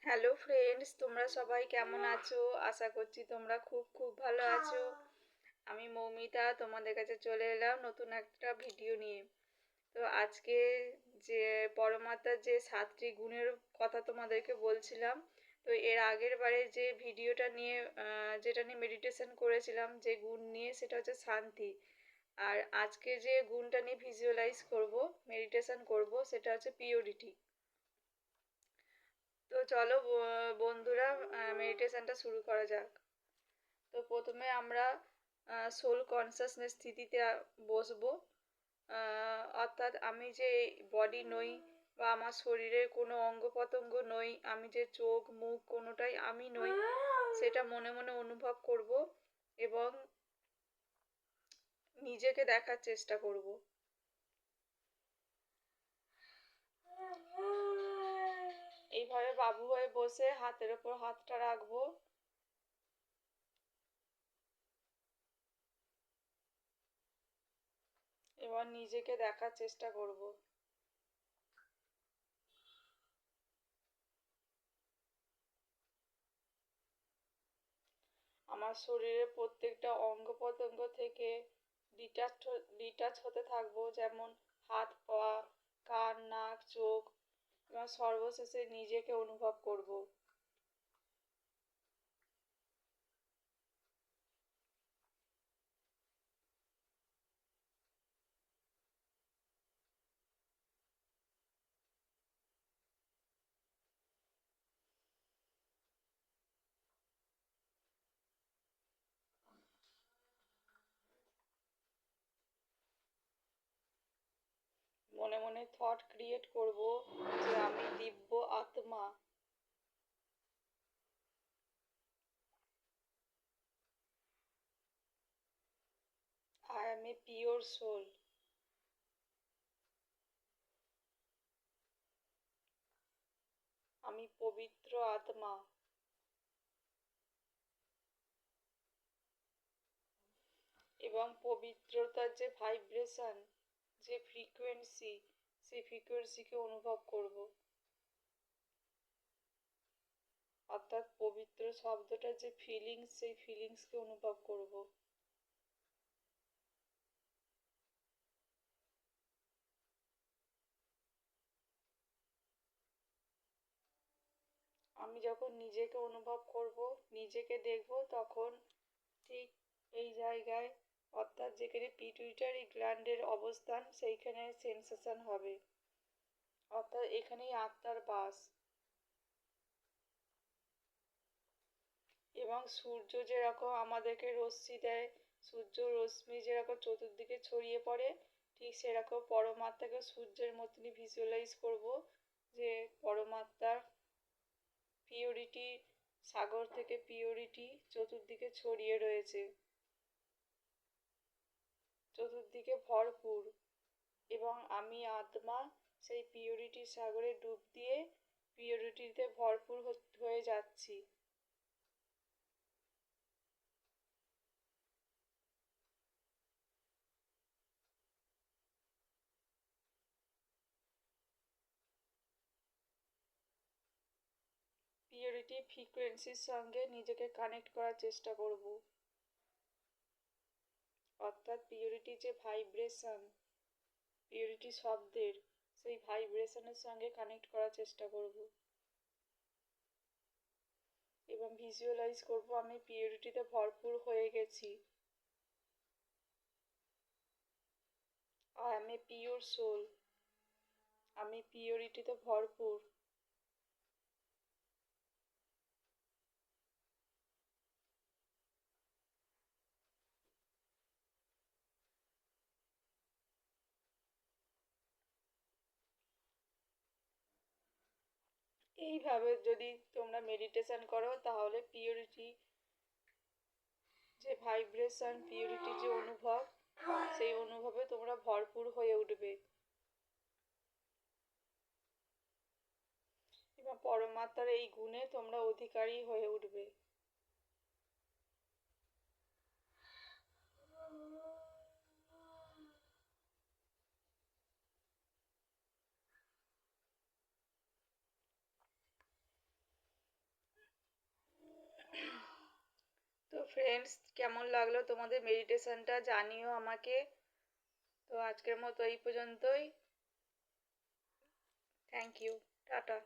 Hello friends, তোমরা সবাই কেমন আছো? আশা করছি তোমরা খুব খুব ভালো আছো। আমি মৌমিতা তোমাদের কাছে চলে এলাম নতুন একটা ভিডিও নিয়ে। তো আজকে যে পরমাত্মার যে 7টি গুণের কথা তোমাদেরকে বলছিলাম, তো এর আগের বারে যে ভিডিওটা নিয়ে যেটা নিয়ে মেডিটেশন করেছিলাম, যে গুণ নিয়ে, সেটা হচ্ছে শান্তি। আর আজকে যে গুণটা নিয়ে ভিজুয়ালাইজ করব, মেডিটেশন করব, সেটা হচ্ছে পিওরিটি। তো চলো বন্ধুরা, মেডিটেশনটা শুরু করা যাক। তো প্রথমে আমরা সোল কনসাসনেস স্থিতিতে বসবো। অর্থাৎ আমি যে বডি নই, বা আমার শরীরের কোনো অঙ্গ প্রত্যঙ্গ নই, আমি যে চোখ মুখ কোনোটাই আমি নই, সেটা মনে মনে অনুভব করব এবং নিজেকে দেখার চেষ্টা করব। এইভাবে বাবু হয়ে বসে হাতের ওপর হাতটা রাখবো। এবার নিজেকে দেখার চেষ্টা করব। আমার শরীরের প্রত্যেকটা অঙ্গ প্রত্যঙ্গ থেকে ডিটাচ হতে থাকবো, যেমন হাত পা, কান নাক চোখ, এবং সর্বশেষে নিজেকে অনুভব করব। মনে মনে থট ক্রিয়েট করব যে আমি দিব্য আত্মা। I am a pure soul. আমি পবিত্র আত্মা। এবং পবিত্রতার যে ভাইব্রেশন, যে ফ্রিকোয়েন্সি, সেই ফ্রিকোয়েন্সিকে অনুভব করব। অর্থাৎ পবিত্র শব্দটার যে ফিলিংস, সেই ফিলিংসকে অনুভব করব। আমি যখন নিজেকে অনুভব করব, নিজেকে দেখব, তখন ঠিক এই জায়গায়, অর্থাৎ যেখানে পিটুইটারি গ্ল্যান্ডের অবস্থান, সেইখানে সেন্সেশন হবে। অর্থাৎ এখানেই আত্মার বাস। এবং সূর্য যেরকম আমাদেরকে রশ্মি দেয়, সূর্য রশ্মি যেরকম চতুর্দিকে ছড়িয়ে পড়ে, ঠিক সেরকম পরমাত্মাকে সূর্যের মতনই ভিজুয়ালাইজ করব, যে পরমাত্মার পিওরিটি, সাগর থেকে পিওরিটি চতুর্দিকে ছড়িয়ে রয়েছে, চতুর্দিকে ভরপুর। এবং আমি আত্মা সেই পিওরিটি সাগরে ডুব দিয়ে পিওরিটিতে ভরপুর হয়ে যাচ্ছি। পিওরিটি ফ্রিকোয়েন্সির সঙ্গে নিজেকে কানেক্ট করার চেষ্টা করব। অর্থাৎ পিওরিটি যে ভাইব্রেশন, পিওরিটি শব্দের, সেই ভাইব্রেশনের সঙ্গে কানেক্ট করার চেষ্টা করব। এবং ভিজুয়ালাইজ করব আমি পিওরিটিতে ভরপুর হয়ে গেছি। I am a pure soul. আমি পিওরিটিতে ভরপুর। এইভাবে যদি তোমরা মেডিটেশন করো, তাহলে পিওরিটি যে ভাইব্রেশন, পিওরিটি যে অনুভব, সেই অনুভবে তোমরা ভরপুর হয়ে উঠবে এবং পরমাত্মার এই গুণে তোমরা অধিকারী হয়ে উঠবে। ফ্রেন্ডস, কেমন লাগলো তোমাদের মেডিটেশনটা জানিও আমাকে। তো আজকের মতো এই পর্যন্তই। Thank you. টাটা।